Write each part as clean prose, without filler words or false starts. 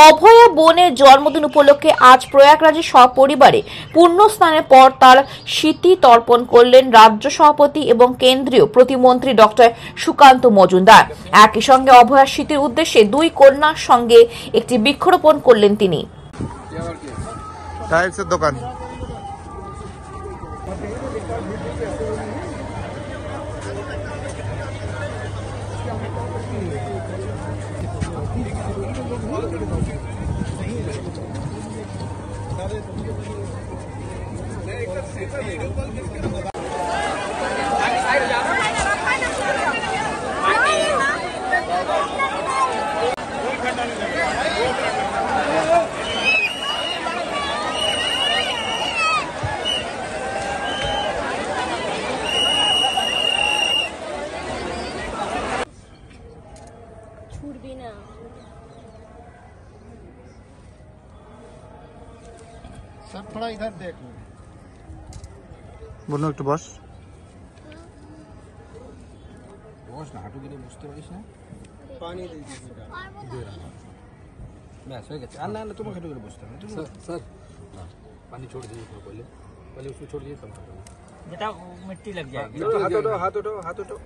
অভয়া বোনের জন্মদিন উপলক্ষে আজ প্রয়াগরাজে সপরিবারে পূর্ণ স্নানের পর তার স্মৃতি তর্পণ করলেন রাজ্য সভাপতি এবং কেন্দ্রীয় প্রতিমন্ত্রী ডক্টর সুকান্ত মজুমদার। একই সঙ্গে অভয়ার স্মৃতির উদ্দেশ্যে দুই কন্যার সঙ্গে একটি বৃক্ষরোপণ করলেন তিনি। টাইলসের দোকান छूटबी ना सर थोड़ा इधर देख लो। बोलो একটু বস बॉस ना हाटू के लिए बुझते पारिस ना पानी दे दीजिए बस हो गया ना ना तुम हाटू के लिए बुझते हो सर सर पानी छोड़ दीजिए पहले पहले उसको छोड़ दीजिए तब बेटा मिट्टी लग जाएगी। हाथ उठाओ हाथ उठाओ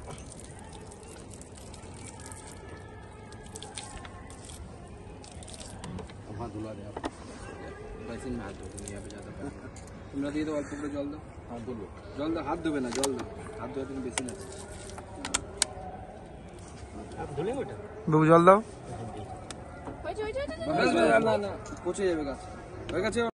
हाथ धुला दे आप बेसिन में हाथ धो दो यहाँ पे ज़्यादा तुमरा দিয়ে দাও অল্প করে জল দাও হাত ধুলো জল দাও হাত ধোবে না জল দাও হাত ধোয়া তুমি বেশি না आप धुलेंगे बेटा বাবু জল দাও না না পচে যাবে গাছ হয়ে গেছে